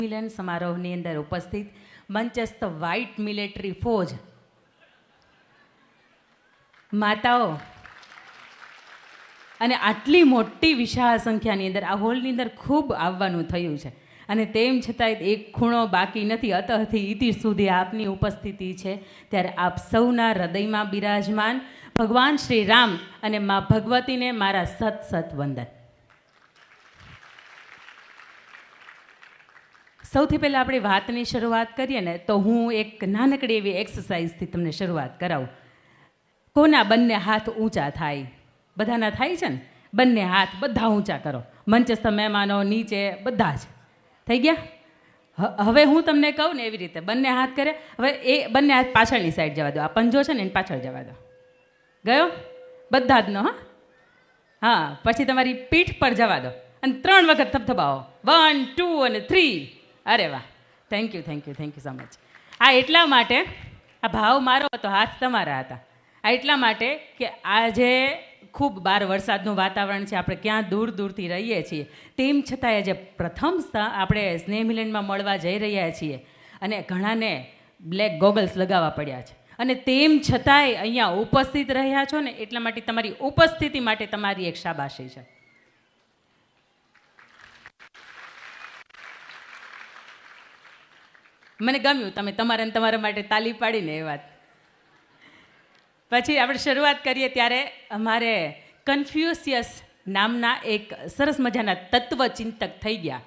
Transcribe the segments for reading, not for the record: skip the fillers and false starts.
મિલન સમારોહની અંદર ઉપસ્થિત મંચસ્થ white military ફોજ, માતાઓ અને આટલી મોટી વિશાળ સંખ્યાની અંદર આ હોલની અંદર ખૂબ આવવાનું થયું છે અને તેમ છતાંય એક ખૂણો બાકી નથી. અતઃથી ઇતિ સુધી આપની ઉપસ્થિતિ છે ત્યારે આપ સૌના હૃદયમાં બિરાજમાન ભગવાન શ્રી રામ અને મા ભગવતીને મારા સત સત વંદન. સૌથી પહેલાં આપણે વાતની શરૂઆત કરીએ ને તો હું એક નાનકડી એવી એક્સરસાઇઝથી તમને શરૂઆત કરાવું. કોના બંને હાથ ઊંચા થાય? બધાના થાય છે ને? બંને હાથ બધા ઊંચા કરો. મંચસ્થ મહેમાનો નીચે બધા જ થઈ ગયા. હવે હું તમને કહું ને એવી રીતે બંને હાથ કરે. હવે એ બંને હાથ પાછળની સાઈડ જવા દો. આ પંજો છે ને એને પાછળ જવા દો. ગયો? બધા જ નો. હા, પછી તમારી પીઠ પર જવા દો અને 3 વખત થપથપાવો. 1, 2 અને 3. અરે વાહ, thank you thank you thank you so much. આ એટલા માટે, આ ભાવ મારો હતો, હાથ તમારા હતા. આ એટલા માટે કે આજે ખૂબ બહાર વરસાદનું વાતાવરણ છે, આપણે ક્યાં દૂર દૂરથી રહીએ છીએ, તેમ છતાંય આજે પ્રથમ આપણે સ્નેહ મિલનમાં મળવા જઈ રહ્યા છીએ અને ઘણાને બ્લેક ગોગલ્સ લગાવવા પડ્યા છે અને તેમ છતાંય અહીંયા ઉપસ્થિત રહ્યા છો ને એટલા માટે તમારી ઉપસ્થિતિ માટે તમારી એક શાબાશી છે. મને ગમ્યું તમે તમારા માટે તાલી પાડીને એ વાત. પછી આપણે શરૂઆત કરીએ ત્યારે અમારે કન્ફ્યુશિયસ નામના એક સરસ મજાના તત્વચિંતક થઈ ગયા.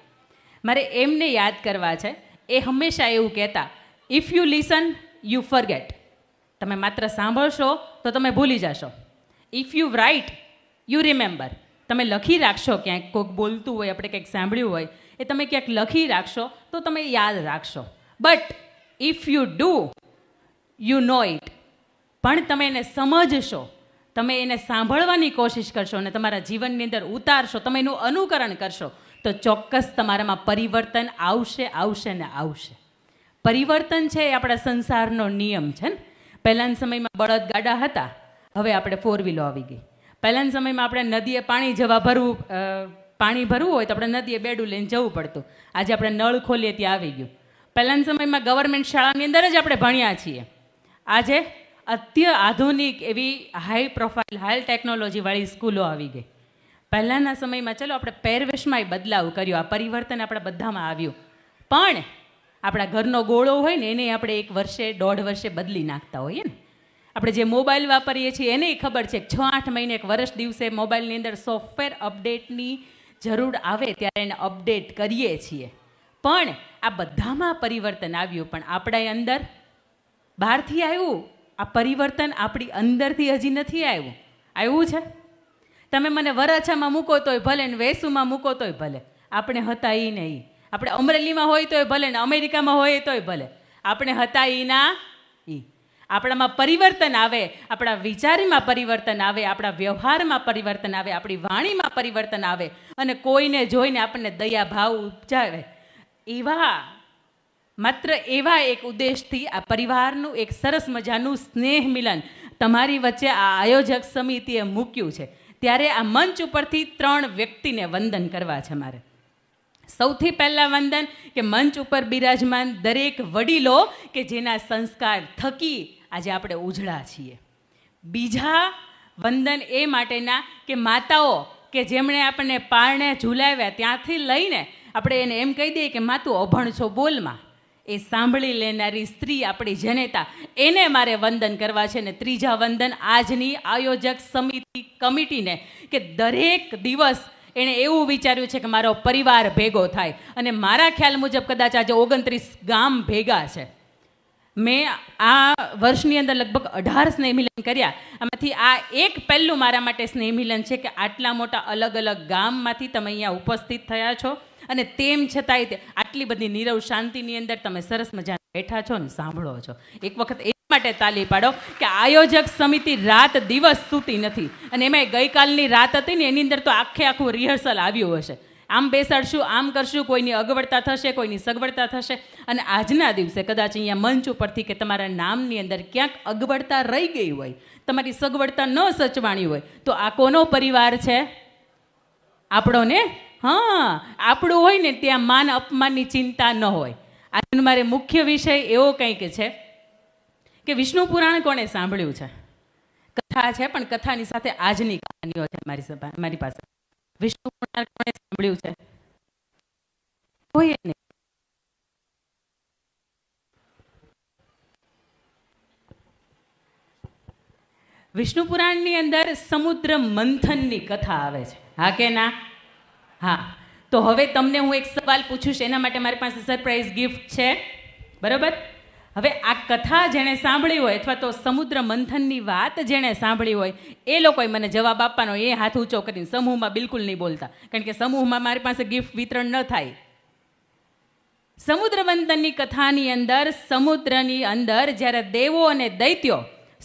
મારે એમને યાદ કરવા છે. એ હંમેશા એવું કહેતા, if you listen you forget. તમે માત્ર સાંભળશો તો તમે ભૂલી જશો. If you write you remember. તમે લખી રાખશો, ક્યાંક કોઈક બોલતું હોય, આપણે કંઈક સાંભળ્યું હોય, એ તમે ક્યાંક લખી રાખશો તો તમે યાદ રાખશો. But if you do you know it. પણ તમે એને સમજશો, તમે એને સાંભળવાની કોશિશ કરશો અને તમારા જીવનની અંદર ઉતારશો, તમે એનું અનુકરણ કરશો તો ચોક્કસ તમારામાં પરિવર્તન આવશે આવશે ને આવશે. પરિવર્તન છે એ આપણા સંસારનો નિયમ છે ને. પહેલાંના સમયમાં બળદગાડા હતા, હવે આપણે 4 વ્હીલો આવી ગઈ. પહેલાંના સમયમાં આપણે નદીએ પાણી ભરવું હોય તો આપણે નદીએ બેડું લઈને જવું પડતું. આજે આપણે નળ ખોલીએ ત્યાં આવી ગયું. પહેલાંના સમયમાં ગવર્મેન્ટ શાળાની અંદર જ આપણે ભણ્યા છીએ. આજે આધુનિક એવી હાઈ પ્રોફાઇલ હાઈ ટેકનોલોજીવાળી સ્કૂલો આવી ગઈ. પહેલાંના સમયમાં ચલો આપણે પહેરવેશમાંય બદલાવ કર્યો, આ પરિવર્તન આપણા બધામાં આવ્યું. પણ આપણા ઘરનો ગોળો હોય ને એને આપણે 1 વર્ષે 1.5 વર્ષે બદલી નાખતા હોઈએ ને. આપણે જે મોબાઈલ વાપરીએ છીએ એને ખબર છે કે 6-8 મહિને 1 વર્ષ દિવસે મોબાઈલની અંદર સોફ્ટવેર અપડેટની જરૂર આવે ત્યારે એને અપડેટ કરીએ છીએ. પણ આ બધામાં પરિવર્તન આવ્યું, પણ આપણા અંદર બહારથી આવ્યું. આ પરિવર્તન આપણી અંદરથી હજી નથી આવ્યું. આવ્યું છે? તમે મને વરાછામાં મૂકો તોય ભલે ને વેસુમાં મૂકો તોય ભલે, આપણે હતા એ નહીં. આપણે અમરેલીમાં હોય તોય ભલે ને અમેરિકામાં હોય તોય ભલે, આપણે હતા એ ના એ. આપણામાં પરિવર્તન આવે, આપણા વિચારમાં પરિવર્તન આવે, આપણા વ્યવહારમાં પરિવર્તન આવે, આપણી વાણીમાં પરિવર્તન આવે અને કોઈને જોઈને આપણને દયા ભાવ ઉપજાવે. માત્ર એવા એક ઉદ્દેશથી આ પરિવારનું એક સરસ મજાનું સ્નેહ મિલન તમારી વચ્ચે આ આયોજક સમિતિએ મૂક્યું છે. ત્યારે આ મંચ ઉપરથી 3 વ્યક્તિને વંદન કરવા છે મારે. સૌથી પહેલાં વંદન કે મંચ ઉપર બિરાજમાન દરેક વડીલો કે જેના સંસ્કાર થકી આજે આપણે ઉજળા છીએ. બીજા વંદન એ માટેના કે માતાઓ કે જેમણે આપણને પારણે ઝૂલાવ્યા ત્યાંથી લઈને આપણે એને એમ કહી દઈએ કે મા તું અભણ છો બોલમાં, એ સાંભળી લેનારી સ્ત્રી આપણી જનેતા, એને મારે વંદન કરવા છે. ને ત્રીજા વંદન આજની આયોજક સમિતિ કમિટીને કે દરેક દિવસ એણે એવું વિચાર્યું છે કે મારો પરિવાર ભેગો થાય અને મારા ખ્યાલ મુજબ કદાચ આજે 29 ગામ ભેગા છે. મેં આ વર્ષની અંદર લગભગ 18 સ્નેહ મિલન કર્યા. આમાંથી આ એક પહેલું મારા માટે સ્નેહ મિલન છે કે આટલા મોટા અલગ અલગ ગામમાંથી તમે અહીંયા ઉપસ્થિત થયા છો અને તેમ છતાંય આટલી બધી નીરવ શાંતિની અંદર તમે સરસ મજા બેઠા છો ને સાંભળો છો. એક વખત એ માટે તાલી પાડો કે આયોજક સમિતિ રાત દિવસ સૂતી નથી. અને એમાં ગઈકાલની રાત હતી ને એની અંદર તો આખું રિહર્સલ આવ્યું હશે. આમ બેસાડશું, આમ કરશું, કોઈની અગવડતા થશે, કોઈની સગવડતા થશે. અને આજના દિવસે કદાચ અહીંયા મંચ ઉપરથી કે તમારા નામની અંદર ક્યાંક અગવડતા રહી ગઈ હોય, તમારી સગવડતા ન સચવાણી હોય તો આ કોનો પરિવાર છે? આપણો ને. હા, આપણું હોય ને ત્યાં માન અપમાનની ચિંતા ન હોય. આજે મારે મુખ્ય વિષય એવો કંઈક છે કે વિષ્ણુ પુરાણ કોણે સાંભળ્યું છે? કથા છે, પણ કથાની સાથે આજની કહાનીઓ છે મારી પાસે. વિષ્ણુ પુરાણ કોણે સાંભળ્યું છે? કોઈએ નહીં. વિષ્ણુ પુરાણની અંદર સમુદ્ર મંથનની કથા આવે છે. હા કે ના? હા. તો હવે તમને હું એક સવાલ પૂછું છું, એના માટે મારી પાસે સરપ્રાઈઝ ગિફ્ટ છે. બરોબર? હવે આ કથા જેણે સાંભળી હોય અથવા તો સમુદ્ર મંથનની વાત જેણે સાંભળી હોય એ લોકોએ મને જવાબ આપવાનો, એ હાથ ઊંચો કરીને. સમૂહમાં બિલકુલ નહીં બોલતા, કારણ કે સમૂહમાં મારી પાસે ગિફ્ટ વિતરણ ન થાય. સમુદ્ર મંથનની કથાની અંદર સમુદ્રની અંદર જ્યારે દેવો અને દૈત્યો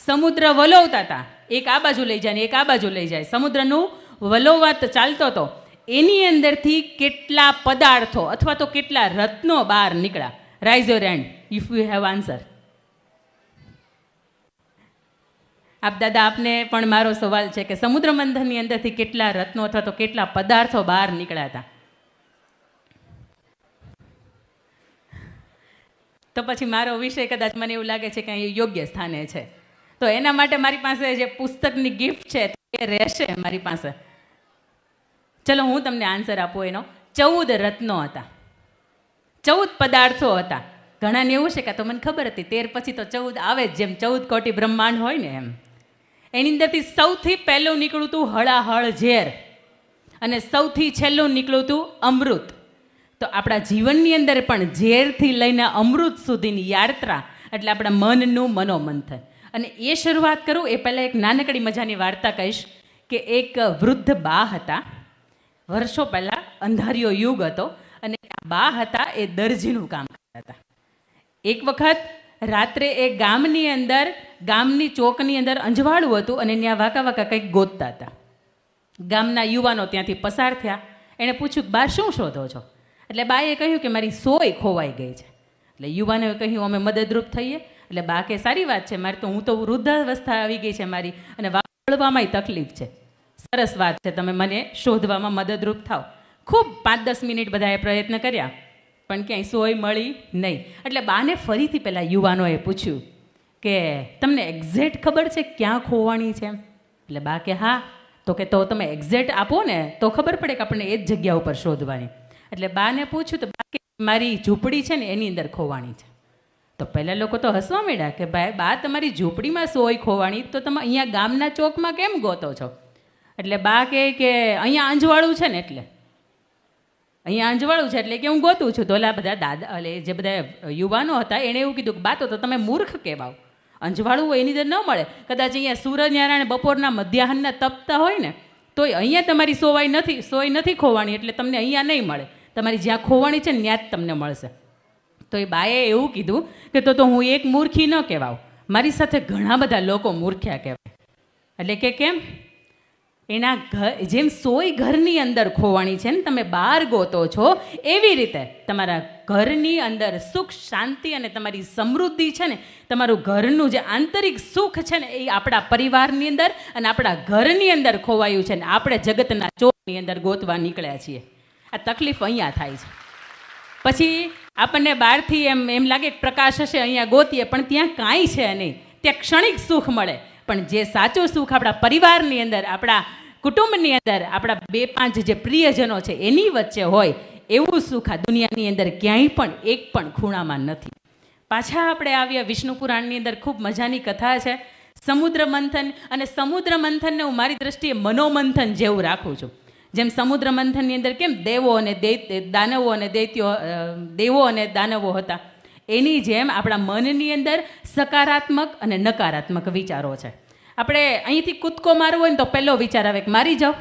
સમુદ્ર વલોવતા હતા, એક આ બાજુ લઈ જાય ને એક આ બાજુ લઈ જાય, સમુદ્રનું વલોવાત ચાલતો હતો, એની અંદરથી કેટલા પદાર્થો અથવા તો કેટલા રત્નો બહાર નીકળ્યા? Rise your hand if you have answer. આપ દાદા, આપને પણ મારો સવાલ છે કે સમુદ્ર મંથનની અંદરથી કેટલા રત્નો અથવા તો કેટલા પદાર્થો બહાર નીકળ્યા હતા? તો પછી મારો વિષય કદાચ મને એવું લાગે છે કે અહીં યોગ્ય સ્થાને છે. તો એના માટે મારી પાસે જે પુસ્તકની ગિફ્ટ છે એ રહેશે મારી પાસે. ચલો હું તમને આન્સર આપું એનો. 14 રત્નો હતા, 14 પદાર્થો હતા. ઘણાને એવું છે કે તો મને ખબર હતી, 13 પછી તો 14 આવે જ, જેમ 14 કોટી બ્રહ્માંડ હોય ને એમ. એની અંદરથી સૌથી પહેલું નીકળ્યું હતું હળાહળ ઝેર, અને સૌથી છેલ્લું નીકળ્યું હતું અમૃત. તો આપણા જીવનની અંદર પણ ઝેરથી લઈને અમૃત સુધીની યાત્રા એટલે આપણા મનનું મનોમંથન. અને એ શરૂઆત કરું એ પહેલાં એક નાનકડી મજાની વાર્તા કહીશ કે એક વૃદ્ધ બા હતા. વર્ષો પહેલાં અંધારિયો યુગ હતો અને બા હતા એ દરજીનું કામ કરતા હતા. એક વખત રાત્રે એ ગામની અંદર, ગામની ચોકની અંદર અંજવાળું હતું અને ત્યાં વાંકા વાંકા કંઈક ગોતતા હતા. ગામના યુવાનો ત્યાંથી પસાર થયા. એણે પૂછ્યું કે બા શું શોધો છો? એટલે બાએ કહ્યું કે મારી સોય ખોવાઈ ગઈ છે. એટલે યુવાનોએ કહ્યું અમે મદદરૂપ થઈએ. એટલે બા કે સારી વાત છે, મારે તો હું તો વૃદ્ધાવસ્થા આવી ગઈ છે મારી, અને વાપરવામાંય તકલીફ છે. સરસ વાત છે, તમે મને શોધવામાં મદદરૂપ થાવ. ખૂબ 5-10 મિનિટ બધાએ પ્રયત્ન કર્યા પણ ક્યાંય સોય મળી નહીં. એટલે બાને ફરીથી પેલા યુવાનોએ પૂછ્યું કે તમને એક્ઝેક્ટ ખબર છે ક્યાં ખોવાણી છે? એટલે બા કે હા. તો કે તો તમે એક્ઝેક્ટ આપો ને તો ખબર પડે કે આપણને એ જ જગ્યા ઉપર શોધવાની. એટલે બાને પૂછ્યું તો બા કે મારી ઝૂંપડી છે ને એની અંદર ખોવાણી છે. તો પહેલાં લોકો તો હસવા માંડ્યા કે ભાઈ બા તમારી ઝૂંપડીમાં સોય ખોવાણી, તો તમે અહીંયા ગામના ચોકમાં કેમ ગોતો છો? એટલે બા કહે કે અહીંયા અંજવાળું છે ને એટલે, અહીંયા અંજવાળું છે એટલે કે હું ગોતું છું. તો ઓલા બધા દાદા એટલે જે બધા યુવાનો હતા એણે એવું કીધું કે બા તો તમે મૂર્ખ કહેવાઓ, અંજવાળું હોય એની અંદર ન મળે. કદાચ અહીંયા સૂર્યનારાયણ બપોરના મધ્યાહનના તપતા હોય ને તોય અહીંયા તમારી સોય નથી ખોવાણી, એટલે તમને અહીંયા નહીં મળે. તમારી જ્યાં ખોવાણી છે ને ત્યાં જ તમને મળશે. તો એ બાએ એવું કીધું કે તો હું એક મૂર્ખી ન કહેવાઉં, મારી સાથે ઘણા બધા લોકો મૂર્ખ્યા કહેવાય. એટલે કે કેમ? એના ઘર જેમ સોય ઘરની અંદર ખોવાણી છે ને તમે બહાર ગોતો છો, એવી રીતે તમારા ઘરની અંદર સુખ શાંતિ અને તમારી સમૃદ્ધિ છે ને, તમારું ઘરનું જે આંતરિક સુખ છે ને એ આપણા પરિવારની અંદર અને આપણા ઘરની અંદર ખોવાયું છે ને આપણે જગતના ચોકની અંદર ગોતવા નીકળ્યા છીએ. આ તકલીફ અહીંયા થાય છે. પછી આપણને બહારથી એમ લાગે કે પ્રકાશ હશે, અહીંયા ગોતીએ પણ ત્યાં કાંઈ છે નહીં. ત્યાં ક્ષણિક સુખ મળે, પણ જે સાચું સુખ આપણા પરિવારની અંદર, આપણા કુટુંબની અંદર, આપણા 2-5 જે પ્રિયજનો છે એની વચ્ચે હોય, એવું સુખ આ દુનિયાની અંદર ક્યાંય પણ એક પણ ખૂણામાં નથી. પાછા આપણે આવ્યા વિષ્ણુ પુરાણની અંદર. ખૂબ મજાની કથા છે સમુદ્ર મંથન. અને સમુદ્ર મંથનને હું મારી દ્રષ્ટિએ મનોમંથન જેવું રાખું છું. જેમ સમુદ્ર મંથનની અંદર કેમ દેવો અને દાનવો અને દૈત્યો, દેવો અને દાનવો હતા, એની જેમ આપણા મનની અંદર સકારાત્મક અને નકારાત્મક વિચારો છે. આપણે અહીંથી કૂદકો મારવો હોય ને તો પહેલો વિચાર આવે કે મારી જાઓ,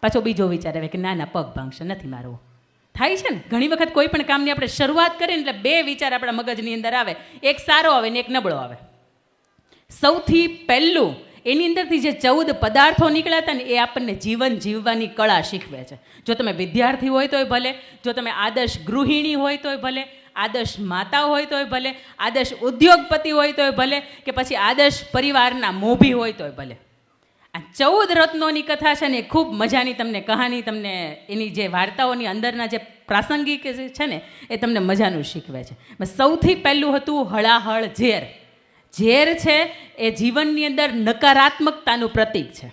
પાછો બીજો વિચાર આવે કે ના ના પગ ભાંગશે, નથી મારવો. થાય છે ને ઘણી વખત કોઈ પણ કામની આપણે શરૂઆત કરીએ ને એટલે 2 વિચાર આપણા મગજની અંદર આવે, એક સારો આવે ને એક નબળો આવે. સૌથી પહેલું એની અંદરથી જે 14 પદાર્થો નીકળ્યા હતા ને એ આપણને જીવન જીવવાની કળા શીખવે છે. જો તમે વિદ્યાર્થી હોય તોય ભલે, જો તમે આદર્શ ગૃહિણી હોય તોય ભલે, આદર્શ માતા હોય તોય ભલે, આદર્શ ઉદ્યોગપતિ હોય તોય ભલે, કે પછી આદર્શ પરિવારના મોભી હોય તોય ભલે. આ 14 રત્નોની કથા છે ને, ખૂબ મજાની તમને કહાની, તમને એની જે વાર્તાઓની અંદરના જે પ્રાસંગિક છે ને એ તમને મજાનું શીખવે છે. સૌથી પહેલું હતું હળાહળ ઝેર. ઝેર છે એ જીવનની અંદર નકારાત્મકતાનું પ્રતીક છે.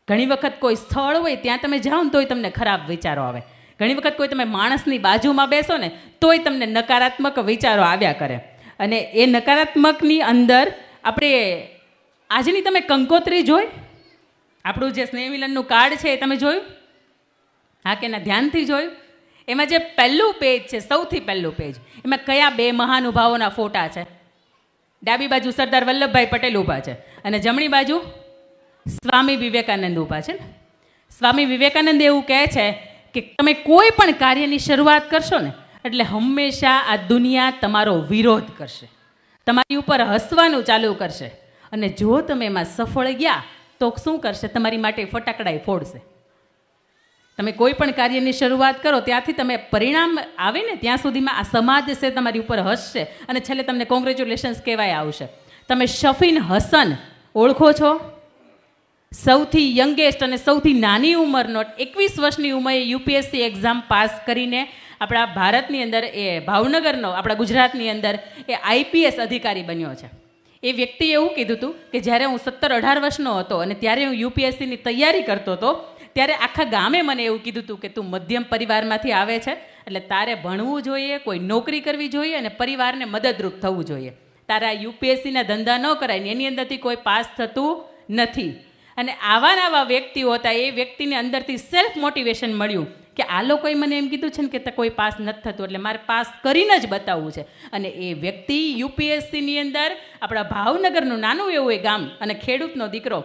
ઘણી વખત કોઈ સ્થળ હોય ત્યાં તમે જાઓ ને તોય તમને ખરાબ વિચારો આવે. ઘણી વખત કોઈ તમે માણસની બાજુમાં બેસો ને તોય તમને નકારાત્મક વિચારો આવ્યા કરે. અને એ નકારાત્મકની અંદર આપણે આજની તમે કંકોત્રી જોઈ, આપણું જે સ્નેહ મિલનનું કાર્ડ છે એ તમે જોયું? હા કે ના? ધ્યાનથી જોયું? એમાં જે પહેલું પેજ છે, સૌથી પહેલું પેજ, એમાં કયા બે મહાનુભાવોના ફોટા છે? ડાબી બાજુ સરદાર વલ્લભભાઈ પટેલ ઊભા છે અને જમણી બાજુ સ્વામી વિવેકાનંદ ઊભા છે. સ્વામી વિવેકાનંદ એવું કહે છે કે તમે કોઈ પણ કાર્યની શરૂઆત કરશો ને એટલે હંમેશા આ દુનિયા તમારો વિરોધ કરશે, તમારી ઉપર હસવાનું ચાલુ કરશે, અને જો તમે એમાં સફળ ગયા તો શું કરશે? તમારી માટે ફટાકડા ફોડશે. તમે કોઈ પણ કાર્યની શરૂઆત કરો ત્યાંથી તમે પરિણામ આવે ને ત્યાં સુધીમાં આ સમાજ છે તમારી ઉપર હસશે અને છેલ્લે તમને કોંગ્રેચ્યુલેશન્સ કહેવાય આવશે. તમે શફીન હસન ઓળખો છો? સૌથી યંગેસ્ટ અને સૌથી નાની ઉંમરનો 21 વર્ષની ઉંમરે યુપીએસસી એક્ઝામ પાસ કરીને આપણા ભારતની અંદર, એ ભાવનગરનો, આપણા ગુજરાતની અંદર એ આઈપીએસ અધિકારી બન્યો છે. એ વ્યક્તિએ એવું કીધું હતું કે જ્યારે હું 17-18 વર્ષનો હતો અને ત્યારે હું યુપીએસસીની તૈયારી કરતો હતો ત્યારે આખા ગામે મને એવું કીધું હતું કે તું મધ્યમ પરિવારમાંથી આવે છે એટલે તારે ભણવું જોઈએ, કોઈ નોકરી કરવી જોઈએ અને પરિવારને મદદરૂપ થવું જોઈએ. તારા યુપીએસસીના ધંધા ન કરાય ને એની અંદરથી કોઈ પાસ થતું નથી. અને આવા વ્યક્તિઓ હતા. એ વ્યક્તિને અંદરથી સેલ્ફ મોટિવેશન મળ્યું કે આ લોકોએ મને એમ કીધું છે ને કે કોઈ પાસ નથી થતું એટલે મારે પાસ કરીને જ બતાવવું છે. અને એ વ્યક્તિ યુપીએસસીની અંદર આપણા ભાવનગરનું નાનું એવું એ ગામ અને ખેડૂતનો દીકરો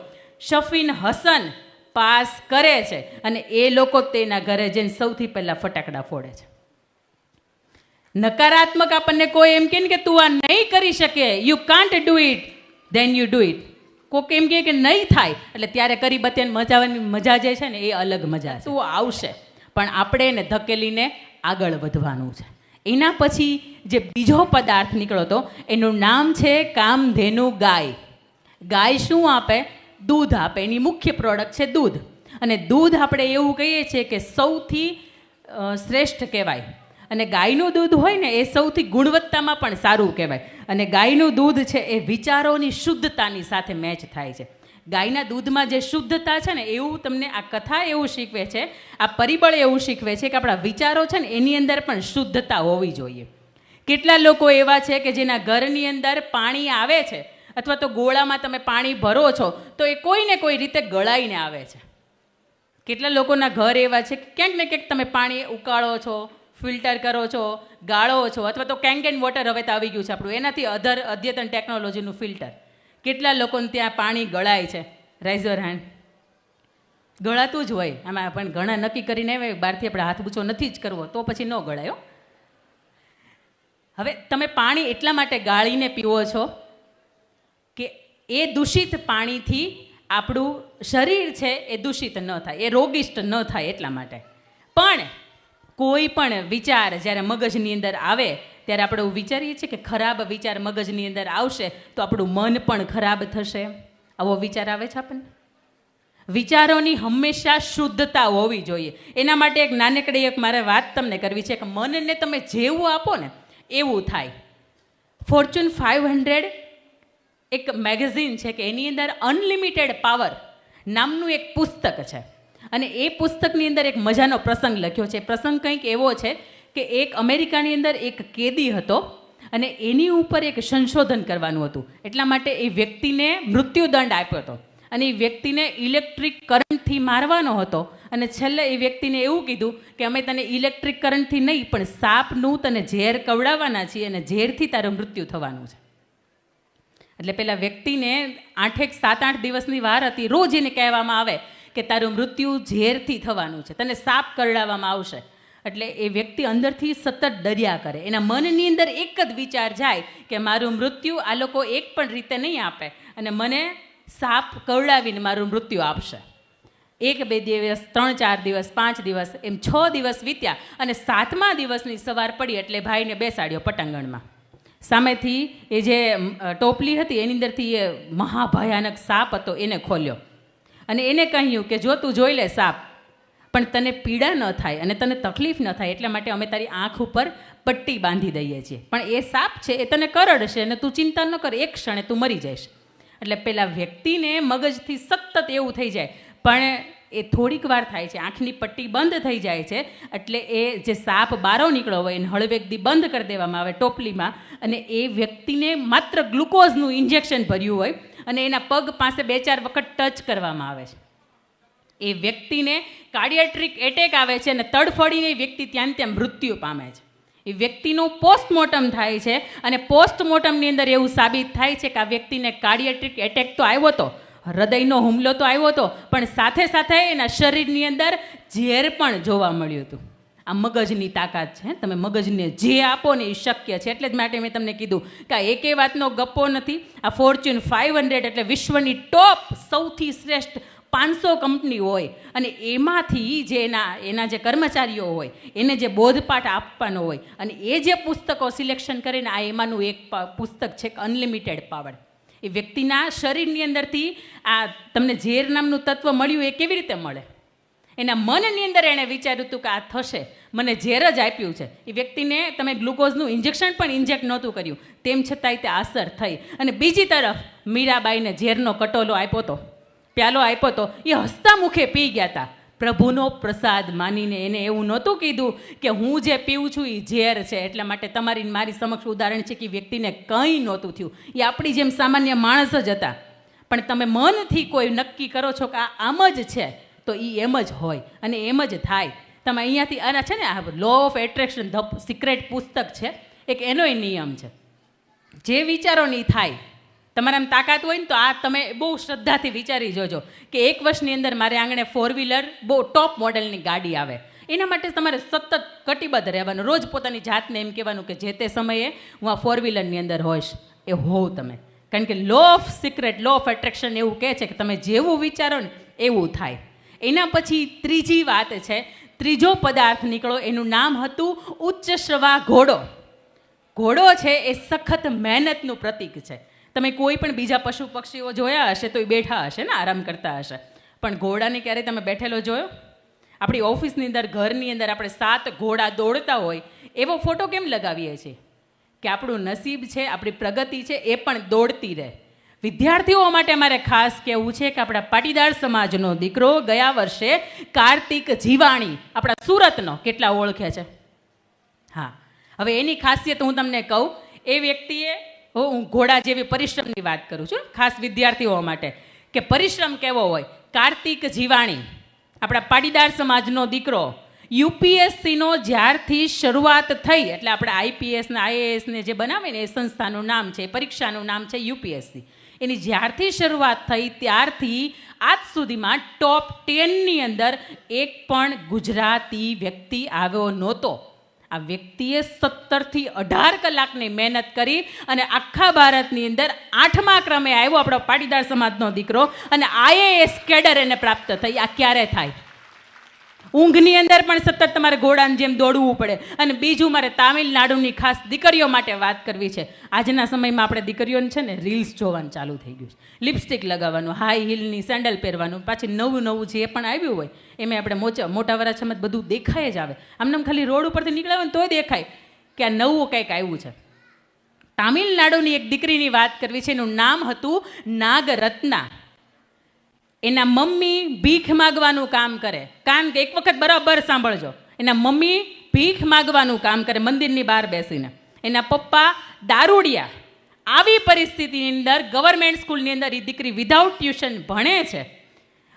શફીન હસન પાસ કરે છે અને એ લોકો તેના ઘરે જઈને સૌથી પહેલાં ફટાકડા ફોડે છે. નકારાત્મક આપણને કોઈ એમ કે તું આ નહીં કરી શકે, you can't do it, then you do it. કોઈક એમ કે નહીં થાય એટલે ત્યારે કરી બત્યાને મજાવાની મજા જે છે ને એ અલગ મજા છે. તું આવશે પણ આપણે એને ધકેલીને આગળ વધવાનું છે. એના પછી જે બીજો પદાર્થ નીકળ્યો હતો એનું નામ છે કામધેનુ ગાય. ગાય શું આપે? દૂધ આપે. એની મુખ્ય પ્રોડક્ટ છે દૂધ. અને દૂધ આપણે એવું કહીએ છીએ કે સૌથી શ્રેષ્ઠ કહેવાય. અને ગાયનું દૂધ હોય ને એ સૌથી ગુણવત્તામાં પણ સારું કહેવાય. અને ગાયનું દૂધ છે એ વિચારોની શુદ્ધતાની સાથે મેચ થાય છે. ગાયના દૂધમાં જે શુદ્ધતા છે ને એવું તમને આ કથા એવું શીખવે છે, આ પરિબળ એવું શીખવે છે કે આપણા વિચારો છે ને એની અંદર પણ શુદ્ધતા હોવી જોઈએ. કેટલા લોકો એવા છે કે જેના ઘરની અંદર પાણી આવે છે અથવા તો ગોળામાં તમે પાણી ભરો છો તો એ કોઈને કોઈ રીતે ગળાઈને આવે છે. કેટલા લોકોના ઘર એવા છે કે ક્યાંક ને ક્યાંક તમે પાણી ઉકાળો છો, ફિલ્ટર કરો છો, ગાળો છો, અથવા તો કેન વોટર હવે તો આવી ગયું છે આપણું, એનાથી અદ્યતન ટેકનોલોજીનું ફિલ્ટર. કેટલા લોકોને ત્યાં પાણી ગળાય છે? Riser hand. ગળાતું જ હોય આમાં, પણ ઘણા નક્કી કરીને આવે બહારથી આપણે હાથ બૂચો નથી જ કરવો તો પછી ન ગળાયો. હવે તમે પાણી એટલા માટે ગાળીને પીવો છો કે એ દૂષિત પાણીથી આપણું શરીર છે એ દૂષિત ન થાય, એ રોગિષ્ટ ન થાય એટલા માટે. પણ કોઈ પણ વિચાર જ્યારે મગજની અંદર આવે ત્યારે આપણે એવું વિચારીએ છીએ કે ખરાબ વિચાર મગજની અંદર આવશે તો આપણું મન પણ ખરાબ થશે. આવો વિચાર આવે છે આપણને? વિચારોની હંમેશા શુદ્ધતા હોવી જોઈએ. એના માટે એક નાનકડી એક મારે વાત તમને કરવી છે કે મનને તમે જેવું આપો ને એવું થાય. ફોર્ચ્યુન 500 એક મેગેઝિન છે કે એની અંદર અનલિમિટેડ પાવર નામનું એક પુસ્તક છે. અને એ પુસ્તકની અંદર એક મજાનો પ્રસંગ લખ્યો છે. પ્રસંગ કંઈક એવો છે કે એક અમેરિકાની અંદર એક કેદી હતો અને એની ઉપર એક સંશોધન કરવાનું હતું. એટલા માટે એ વ્યક્તિને મૃત્યુદંડ આપ્યો હતો અને એ વ્યક્તિને ઇલેક્ટ્રિક કરંટથી મારવાનો હતો. અને છેલ્લે એ વ્યક્તિને એવું કીધું કે અમે તને ઇલેક્ટ્રિક કરંટથી નહીં પણ સાપનું તને ઝેર કવડાવવાના છીએ અને ઝેરથી તારું મૃત્યુ થવાનું છે. એટલે પેલા વ્યક્તિને 7-8 દિવસની વાર હતી. રોજ એને કહેવામાં આવે કે તારું મૃત્યુ ઝેરથી થવાનું છે, તને સાપ કરડાવવામાં આવશે. એટલે એ વ્યક્તિ અંદરથી સતત ડર્યા કરે. એના મનની અંદર એક જ વિચાર જાય કે મારું મૃત્યુ આ લોકો એક પણ રીતે નહીં આપે અને મને સાપ કરડાવીને મારું મૃત્યુ આપશે. 1-2 દિવસ, 3-4 દિવસ, 5 દિવસ, એમ 6 દિવસ વીત્યા અને 7મા દિવસની સવાર પડી એટલે ભાઈને બેસાડ્યો પટાંગણમાં. સામેથી એ જે ટોપલી હતી એની અંદરથી એ મહાભયાનક સાપ હતો એને ખોલ્યો અને એને કહ્યું કે જો તું જોઈ લે સાપ, પણ તને પીડા ન થાય અને તને તકલીફ ન થાય એટલા માટે અમે તારી આંખ ઉપર પટ્ટી બાંધી દઈએ છીએ, પણ એ સાપ છે એ તને કરડશે અને તું ચિંતા ન કર, એક ક્ષણે તું મરી જઈશ. એટલે પેલા વ્યક્તિને મગજથી સતત એવું થઈ જાય, પણ એ થોડીક વાર થાય છે, આંખની પટ્ટી બંધ થઈ જાય છે, એટલે એ જે સાપ બારો નીકળ્યો હોય એને હળવેકથી બંધ કરી દેવામાં આવે ટોપલીમાં, અને એ વ્યક્તિને માત્ર ગ્લુકોઝનું ઇન્જેક્શન ભર્યું હોય અને એના પગ પાસે 2-4 વખત ટચ કરવામાં આવે છે. એ વ્યક્તિને કાર્ડિયાટ્રિક એટેક આવે છે અને તડફડીને વ્યક્તિ ત્યાં ત્યાં મૃત્યુ પામે છે. એ વ્યક્તિનું પોસ્ટમોર્ટમ થાય છે અને પોસ્ટમોર્ટમની અંદર એવું સાબિત થાય છે કે આ વ્યક્તિને કાર્ડિયાટ્રિક એટેક તો આવ્યો હતો, હૃદયનો હુમલો તો આવ્યો હતો, પણ સાથે સાથે એના શરીરની અંદર ઝેર પણ જોવા મળ્યું હતું. આ મગજની તાકાત છે. તમે મગજને જે આપો ને એ શક્ય છે. એટલે જ માટે મેં તમને કીધું કે આ એકે વાતનો ગપ્પો નથી. આ ફોર્ચ્યુન 500 એટલે વિશ્વની ટોપ સૌથી શ્રેષ્ઠ 500 કંપની હોય અને એમાંથી જે એના જે કર્મચારીઓ હોય એને જે બોધપાઠ આપવાનો હોય અને એ જે પુસ્તકો સિલેક્શન કરીને આ એમાંનું એક પુસ્તક છે અનલિમિટેડ પાવર. એ વ્યક્તિના શરીરની અંદરથી આ તમને ઝેર નામનું તત્વ મળ્યું એ કેવી રીતે મળે? એના મનની અંદર એણે વિચાર્યું હતું કે આ થશે, મને ઝેર જ આપ્યું છે. એ વ્યક્તિને તમે ગ્લુકોઝનું ઇન્જેક્શન પણ ઇન્જેક્ટ નહોતું કર્યું, તેમ છતાંય તે અસર થઈ. અને બીજી તરફ મીરાબાઈને ઝેરનો કટોલો આપ્યો હતો, પ્યાલો આપ્યો હતો, એ હસતા મુખે પી ગયા હતા. પ્રભુનો પ્રસાદ માનીને એને એવું નહોતું કીધું કે હું જે પીવું છું એ ઝેર છે, એટલા માટે તમારી મારી સમક્ષ ઉદાહરણ છે કે વ્યક્તિને કંઈ નહોતું થયું. એ આપણી જેમ સામાન્ય માણસ જ હતા. પણ તમે મનથી કોઈ નક્કી કરો છો કે આ આમ જ છે તો એ એમ જ હોય અને એમ જ થાય. તમે અહીંયાથી આના છે ને આ law of attraction the secret પુસ્તક છે, એક એનોય નિયમ છે. જે વિચારો નહીં થાય, તમારામાં તાકાત હોય ને તો આ તમે બહુ શ્રદ્ધાથી વિચારી જોજો કે 1 વર્ષની અંદર મારે આંગણે 4-વ્હીલર બહુ ટોપ મોડેલની ગાડી આવે. એના માટે તમારે સતત કટિબદ્ધ રહેવાનું. રોજ પોતાની જાતને એમ કહેવાનું કે જે તે સમયે હું આ 4-વ્હીલરની અંદર હોઈશ, એ હોવ તમે. કારણ કે law of secret, law of attraction એવું કહે છે કે તમે જેવું વિચારો ને એવું થાય. એના પછી ત્રીજી વાત છે, ત્રીજો પદાર્થ નીકળો, એનું નામ હતું ઉચ્ચશ્રવા ઘોડો. ઘોડો છે એ સખત મહેનતનું પ્રતીક છે. તમે કોઈ પણ બીજા પશુ પક્ષીઓ જોયા હશે તો એ બેઠા હશે ને, આરામ કરતા હશે, પણ ઘોડાને ક્યારેય તમે બેઠેલો જોયો? આપણી ઓફિસની અંદર, ઘરની અંદર આપણે 7 ઘોડા દોડતા હોય એવો ફોટો કેમ લગાવીએ છીએ? કે આપણું નસીબ છે, આપણી પ્રગતિ છે એ પણ દોડતી રહે. વિદ્યાર્થીઓ માટે મારે ખાસ કહેવું છે કે આપણા પાટીદાર સમાજનો દીકરો ગયા વર્ષે કાર્તિક જીવાણી, આપણા સુરતનો, કેટલા ઓળખે છે? હા, હવે એની ખાસિયત હું તમને કહું. એ વ્યક્તિએ, હું ઘોડા જેવી પરિશ્રમની વાત કરું છું ખાસ વિદ્યાર્થીઓ માટે, કે પરિશ્રમ કેવો હોય. કાર્તિક જીવાણી, આપણા પાટીદાર સમાજનો દીકરો, યુપીએસસીનો જ્યારથી શરૂઆત થઈ, એટલે આપણે આઈપીએસ ને આઈએએસ ને જે બનાવે ને એ સંસ્થાનું નામ છે, પરીક્ષાનું નામ છે યુપીએસસી. એની જ્યારથી શરૂઆત થઈ ત્યારથી આજ સુધીમાં ટોપ 10ની અંદર એક પણ ગુજરાતી વ્યક્તિ આવ્યો નહોતો. આ વ્યક્તિએ 17 થી 18 કલાકની મહેનત કરી અને આખા ભારતની અંદર 8મા ક્રમે આવ્યો આપણો પાટીદાર સમાજનો દીકરો, અને આઈએએસ કેડર એને પ્રાપ્ત થઈ. આ ક્યારે થાય? ઊંઘની અંદર પણ સતત તમારે ઘોડાની જેમ દોડવું પડે. અને બીજું મારે તામિલનાડુની ખાસ દીકરીઓ માટે વાત કરવી છે. આજના સમયમાં આપણે દીકરીઓને છે ને રીલ્સ જોવાનું ચાલુ થઈ ગયું છે. લિપસ્ટિક લગાવવાનું, હાઈ હીલની સેન્ડલ પહેરવાનું, પાછી નવું જે પણ આવ્યું હોય એમાં આપણે મોટા વરાછામાં બધું દેખાય જ આવે. આમને ખાલી રોડ ઉપરથી નીકળ્યા હોય ને તોય દેખાય કે આ નવું કંઈક આવ્યું છે. તામિલનાડુની એક દીકરીની વાત કરવી છે. એનું નામ હતું નાગરત્ના. એના મમ્મી ભીખ માગવાનું કામ કરે. કારણ કે એક વખત બરાબર સાંભળજો, એના મમ્મી ભીખ માગવાનું કામ કરે મંદિરની બહાર બેસીને. એના પપ્પા દારૂડિયા. આવી પરિસ્થિતિની અંદર ગવર્મેન્ટ સ્કૂલની અંદર એ દીકરી વિધાઉટ ટ્યુશન ભણે છે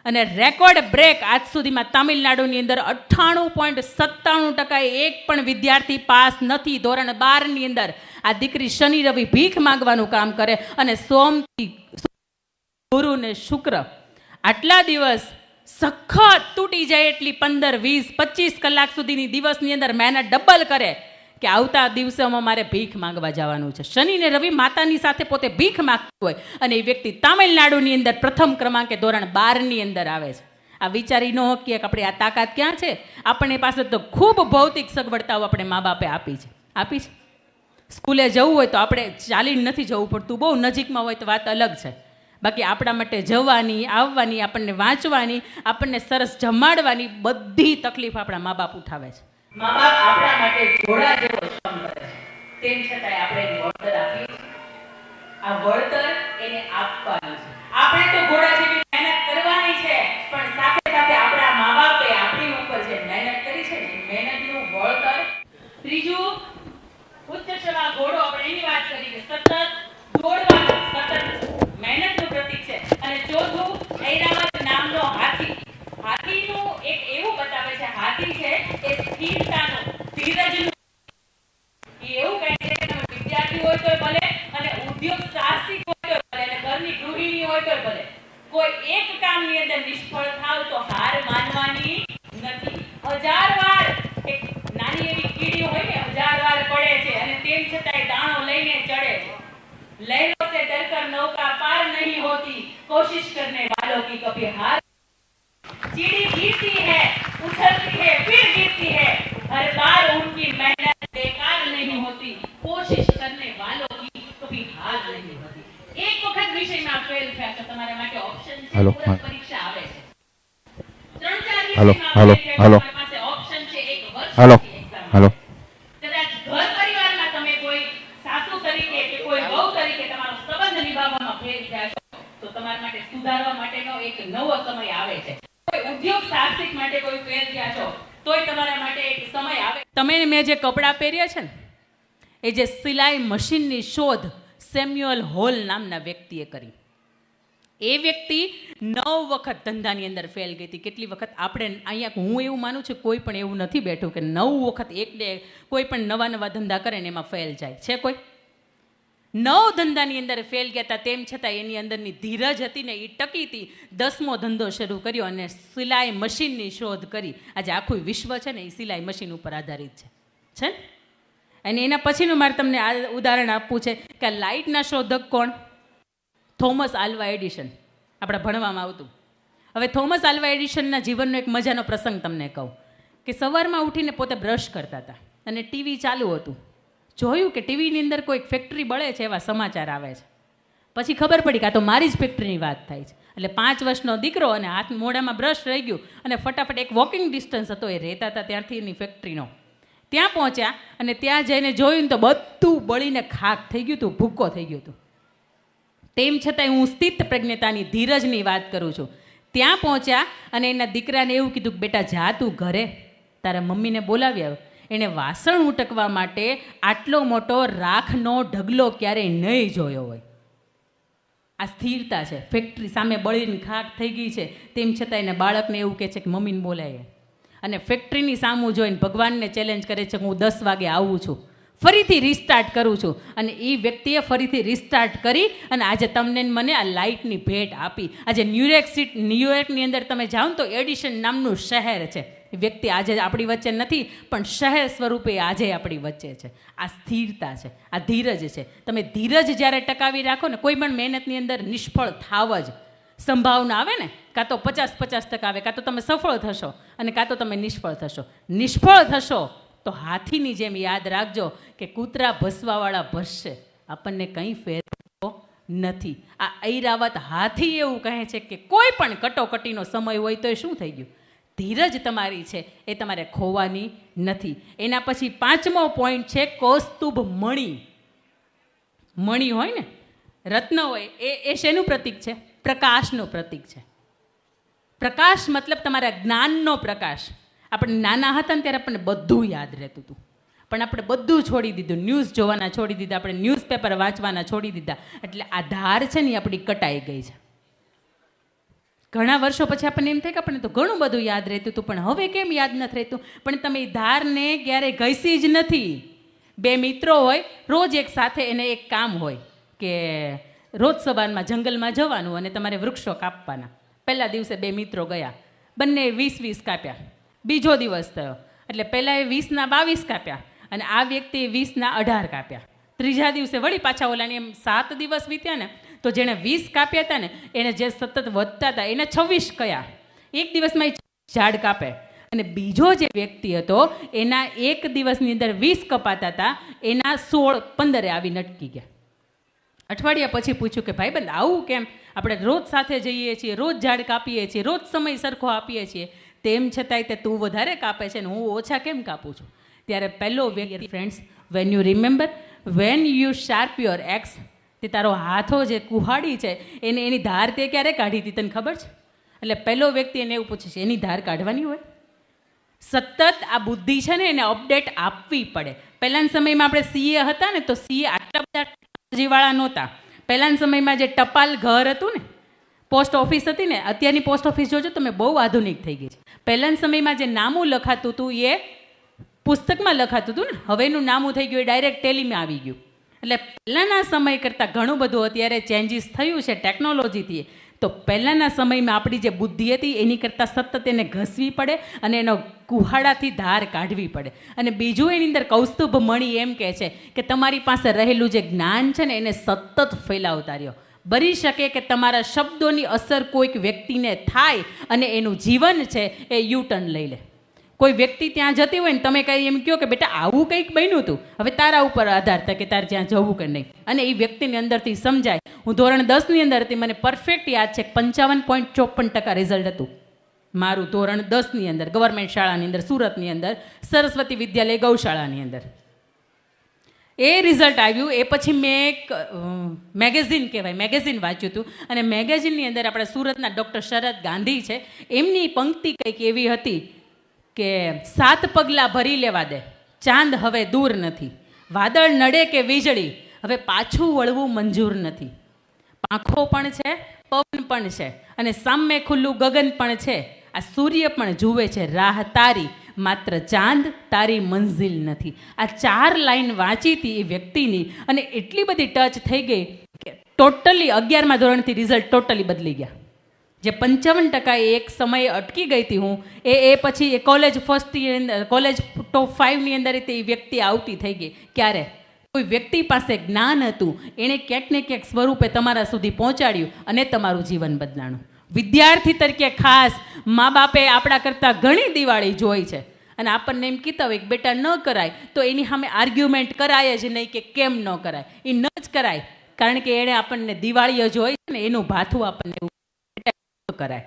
અને રેકોર્ડ બ્રેક આજ સુધીમાં તામિલનાડુની અંદર 98.97% એક પણ વિદ્યાર્થી પાસ નથી. ધોરણ 12ની અંદર આ દીકરી શનિ રવિ ભીખ માગવાનું કામ કરે અને સોમથી ગુરુ ને શુક્ર આટલા દિવસ સખત તૂટી જાય એટલી 15, 20, 25 કલાક સુધીની દિવસની અંદર મહેનત ડબલ કરે કે આવતા દિવસોમાં મારે ભીખ માંગવા જવાનું છે. શનિ ને રવિ માતાની સાથે પોતે ભીખ માંગતું હોય અને એ વ્યક્તિ તામિલનાડુની અંદર પ્રથમ ક્રમાંકે ધોરણ 12ની અંદર આવે છે. આ વિચારી ન શકીએ કે આપણે આ તાકાત ક્યાં છે. આપણી પાસે તો ખૂબ ભૌતિક સગવડતાઓ આપણે મા બાપે આપી છે. સ્કૂલે જવું હોય તો આપણે ચાલીને નથી જવું પડતું, બહુ નજીકમાં હોય તો વાત અલગ છે. બાકી આપણા માટે જવાની, આવવાની, આપણને વાંચવાની, આપણને સરસ જમાડવાની બધી તકલીફ આપણા મા બાપ ઉઠાવે છે. મા બાપ આપણા માટે ઘોડા જેવો શ્રમ કરે છે, તેમ છતાંય આપણે એની વળતર આપીએ છીએ. આ વળતર એને આપવાની છે. આપણે તો ઘોડા જેવી મહેનત કરવાની છે, પણ સાથે સાથે આપણા મા બાપે આપણી ઉપર જે મહેનત કરી છે ને, મહેનતનું વળતર. ત્રીજું, ઉચ્ચ શવા ઘોડો, આપણે એની વાત કરી કે સતત દોડવાનું, સતત મહેનતનું પ્રતીક છે. અને ચોથું, ઐરાવત નામનો હાથી. હાથીનું એક એવું બતાવે છે, હાથી છે એ સ્થિરતાનું, ધીરજનું. એ એવું કહે છે કે તમે વિદ્યાર્થી હોય તો ભલે, અને ઉદ્યોગ સાહસિક હોય તો ભલે, અને ઘરની ગૃહિણી હોય તો ભલે, કોઈ એક કામની અંદર નિષ્ફળ થાવ તો હાર માનવાની નથી. 1000 વાર એક નાની એવી કીડી હોય ને, 1000 વાર પડે છે અને તેમ છતાંય દાણો લઈને ચડે છે. लहरों से डरकर नौका पार नहीं होती, कोशिश करने वालों की कभी हार. चीड़ी गिरती है, उछलती है, फिर गिरती है, हर बार उनकी मेहनत बेकार नहीं होती, कोशिश करने वालों की कभी हार नहीं होती. एक वखत विषयમાં ફેલ થયા તો તમારા માટે ઓપ્શન છે, પરીક્ષા આવે છે. 3-4 વિષયમાં તમારી પાસે ઓપ્શન છે, એક વર્ષની એક્ઝામ. કદાચ ઘર પરિવારમાં તમે કોઈ સાસુ તરીકે કે કોઈ વહુ તરીકે તમારો સંબંધ નિભાવવામાં ફેલ થયા છો, તો તમારા માટે સુધારવા માટેનો એક નવો સમય આવે છે. કોઈ ઉદ્યોગ સાહસિક માટે કોઈ ફેલ થયા છો, તોય તમારા માટે એક સમય આવે. તમે મેં જે કપડાં પહેર્યા છે ને, એ જે સિલાઈ મશીનની શોધ સેમ્યુઅલ હોલ નામના વ્યક્તિએ કરી. એ વ્યક્તિ 9 વખત ધંધાની અંદર ફેલ ગઈ હતી. કેટલી વખત આપણે અહીંયા, હું એવું માનું છું કોઈ પણ એવું નથી બેઠું કે 9 વખત એકને કોઈ પણ નવા ધંધા કરે ને એમાં ફેલ જાય છે. કોઈ 9 ધંધાની અંદર ફેલ ગયા હતા, તેમ છતાં એની અંદરની ધીરજ હતી ને એ ટકી હતી. 10મો ધંધો શરૂ કર્યો અને સિલાઈ મશીનની શોધ કરી. આજે આખું વિશ્વ છે ને એ સિલાઈ મશીન ઉપર આધારિત છે ને. અને એના પછીનું મારે તમને આ ઉદાહરણ આપવું છે કે લાઇટના શોધક કોણ? Thomas Alva Edison. આપણે ભણવામાં આવતું. હવે થોમસ આલ્વા એડિશનના જીવનનો એક મજાનો પ્રસંગ તમને કહું કે સવારમાં ઉઠીને પોતે બ્રશ કરતા હતા અને ટીવી ચાલુ હતું. જોયું કે ટીવીની અંદર કોઈક ફેક્ટરી બળે છે એવા સમાચાર આવે છે. પછી ખબર પડી કે આ તો મારી જ ફેક્ટરીની વાત થાય છે. એટલે 5 વર્ષનો દીકરો અને હાથ મોઢામાં બ્રશ રહી ગયું અને ફટાફટ એક વોકિંગ ડિસ્ટન્સ હતો એ રહેતા હતા ત્યાંથી એની ફેક્ટરીનો. ત્યાં પહોંચ્યા અને ત્યાં જઈને જોયું તો બધું બળીને ખાક થઈ ગયું હતું, ભૂક્કો થઈ ગયું હતું. તેમ છતાંય હું સ્થિત પ્રજ્ઞતાની ધીરજની વાત કરું છું. ત્યાં પહોંચ્યા અને એના દીકરાને એવું કીધું કે બેટા જા તું ઘરે, તારા મમ્મીને બોલાવી આવ. એણે વાસણ ઉટકવા માટે આટલો મોટો રાખનો ઢગલો ક્યારેય નહીં જોયો હોય. આ સ્થિરતા છે. ફેક્ટરી સામે બળીને ખાક થઈ ગઈ છે, તેમ છતાં એને બાળકને એવું કહે છે કે મમ્મીને બોલાય. અને ફેક્ટરીની સામું જોઈને ભગવાનને ચેલેન્જ કરે છે કે હું 10 વાગે આવું છું, ફરીથી રિસ્ટાર્ટ કરું છું. અને એ વ્યક્તિએ ફરીથી રિસ્ટાર્ટ કરી અને આજે તમને મને આ લાઇટની ભેટ આપી. આજે ન્યુયોર્કની અંદર તમે જાઓ ને તો એડિશન નામનું શહેર છે. એ વ્યક્તિ આજે આપણી વચ્ચે નથી, પણ શહેર સ્વરૂપે આજે આપણી વચ્ચે છે. આ સ્થિરતા છે, આ ધીરજ છે. તમે ધીરજ જ્યારે ટકાવી રાખો ને, કોઈ પણ મહેનતની અંદર નિષ્ફળ થાવ જ સંભાવના આવે ને, કાં તો 50-50% આવે, કાં તો તમે સફળ થશો અને કાં તો તમે નિષ્ફળ થશો. નિષ્ફળ થશો તો હાથીની જેમ યાદ રાખજો કે કૂતરા ભસવાવાળા ભસશે, આપણને કંઈ ફેર નથી. આ ઐરાવત હાથી એવું કહે છે કે કોઈ પણ કટોકટીનો સમય હોય તો એ શું થઈ ગયું, ધીરજ તમારી છે એ તમારે ખોવાની નથી. એના પછી 5મો પોઈન્ટ છે કૌસ્તુભ મણિ. મણિ હોય ને, રત્ન હોય, એ શેનું પ્રતીક છે? પ્રકાશનું પ્રતીક છે. પ્રકાશ મતલબ તમારા જ્ઞાનનો પ્રકાશ. આપણે નાના હતા ને ત્યારે આપણને બધું યાદ રહેતું હતું, પણ આપણે બધું છોડી દીધું. ન્યૂઝ જોવાના છોડી દીધા, આપણે ન્યૂઝપેપર વાંચવાના છોડી દીધા. એટલે આ ધાર છે ને આપણી કટાઈ ગઈ છે. ઘણા વર્ષો પછી આપણને એમ થાય કે આપણને તો ઘણું બધું યાદ રહેતું હતું, પણ હવે કેમ યાદ નથી રહેતું? પણ તમે એ ધારને ક્યારેય ઘસી જ નથી. 2 મિત્રો હોય, રોજ એક સાથે એને એક કામ હોય કે રોજ સવારમાં જંગલમાં જવાનું અને તમારે વૃક્ષો કાપવાના. પહેલા દિવસે 2 મિત્રો ગયા, બંને 20-20 કાપ્યા. બીજો દિવસ થયો એટલે પહેલાં 20ના 22 કાપ્યા અને આ વ્યક્તિએ 20ના 18 કાપ્યા. ત્રીજા દિવસે વળી પાછા ઓલાની એમ 7 દિવસ વીત્યા ને, તો જેણે 20 કાપ્યા હતા ને એને જે સતત વધતા હતા એને 26 કયા. એક દિવસમાં એ ઝાડ કાપે. અને બીજો જે વ્યક્તિ હતો એના એક દિવસની અંદર 20 કપાતા હતા, એના 16-15 આવીને અટકી ગયા. અઠવાડિયા પછી પૂછ્યું કે ભાઈબંધ આવું કેમ? આપણે રોજ સાથે જઈએ છીએ, રોજ ઝાડ કાપીએ છીએ, રોજ સમય સરખો આપીએ છીએ, તેમ છતાંય તે તું વધારે કાપે છે ને હું ઓછા કેમ કાપું છું? ત્યારે પહેલો વ્યક્તિ, friends, when you remember, when you sharp your x, તે તારો હાથો જે કુહાડી છે એની ધાર તે ક્યારે કાઢી હતી તને ખબર છે? એટલે પહેલો વ્યક્તિ એને એવું પૂછે છે, એની ધાર કાઢવાની હોય? સતત આ બુદ્ધિ છે ને એને અપડેટ આપવી પડે. પહેલાના સમયમાં આપણે સીએ હતા ને તો સીએ આટલા બધા ટેકનોલોજીવાળા નહોતા. પહેલાના સમયમાં જે ટપાલ ઘર હતું ને, પોસ્ટ ઓફિસ હતી ને, અત્યારની પોસ્ટ ઓફિસ જોજો તમે બહુ આધુનિક થઈ ગઈ છે. પહેલાના સમયમાં જે નામું લખાતું હતું એ પુસ્તકમાં લખાતું હતું ને, હવેનું નામું થઈ ગયું એ ડાયરેક્ટ ટેલીમાં આવી ગયું. એટલે પહેલાંના સમય કરતાં ઘણું બધું અત્યારે ચેન્જીસ થયું છે ટેકનોલોજીથી. તો પહેલાંના સમયમાં આપણી જે બુદ્ધિ હતી એની કરતાં સતત એને ઘસવી પડે અને એનો કુહાડાથી ધાર કાઢવી પડે. અને બીજું એની અંદર કૌસ્તુભ મણી એમ કહે છે કે તમારી પાસે રહેલું જે જ્ઞાન છે ને એને સતત ફેલાવતા રહ્યો. બની શકે કે તમારા શબ્દોની અસર કોઈક વ્યક્તિને થાય અને એનું જીવન છે એ યુટર્ન લઈ લે. કોઈ વ્યક્તિ ત્યાં જતી હોય ને તમે કંઈ એમ કહો કે બેટા આવું કંઈક બન્યું હતું, હવે તારા ઉપર આધાર થાય કે તારે ત્યાં જવું કે નહીં. અને એ વ્યક્તિની અંદરથી સમજાય. હું ધોરણ 10ની અંદર હતી, મને પરફેક્ટ યાદ છે 55.54% રિઝલ્ટ હતું મારું ધોરણ 10ની અંદર, ગવર્મેન્ટ શાળાની અંદર, સુરતની અંદર, સરસ્વતી વિદ્યાલય ગૌશાળાની અંદર. એ રિઝલ્ટ આવ્યું એ પછી મેં એક મેગેઝિન કહેવાય મેગેઝિન વાંચ્યું હતું. અને મેગેઝિનની અંદર આપણા સુરતના ડૉક્ટર શરદ ગાંધી છે, એમની પંક્તિ કંઈક એવી હતી કે 7 પગલાં ભરી લેવા દે, ચાંદ હવે દૂર નથી, વાદળ નડે કે વીજળી હવે પાછું વળવું મંજૂર નથી, પાંખો પણ છે, પવન પણ છે અને સામે ખુલ્લું ગગન પણ છે, આ સૂર્ય પણ જુએ છે રાહ તારી, માત્ર ચાંદ તારી મંઝિલ નથી. આ 4 લાઈન વાંચી હતી એ વ્યક્તિની અને એટલી બધી ટચ થઈ ગઈ કે ટોટલી 11મા ધોરણથી રિઝલ્ટ ટોટલી બદલી ગયા. જે 55% એક સમયે અટકી ગઈ હતી હું, એ પછી એ કોલેજ ફર્સ્ટની અંદર, કોલેજ ટોપ 5ની અંદર એ વ્યક્તિ આવતી થઈ ગઈ. ક્યારે? કોઈ વ્યક્તિ પાસે જ્ઞાન હતું, એણે ક્યાંક ને ક્યાંક સ્વરૂપે તમારા સુધી પહોંચાડ્યું અને તમારું જીવન બદલાણું. વિદ્યાર્થી તરીકે ખાસ મા બાપે આપણા કરતાં ઘણી દિવાળી જોઈ છે અને આપણને એમ કીધા હોય કે બેટા ન કરાય, તો એની સામે આર્ગ્યુમેન્ટ કરાય જ નહીં કે કેમ ન કરાય. એ ન જ કરાય કારણ કે એણે આપણને દિવાળીઓ જોઈ છે ને એનું ભાથું આપણને કરાય.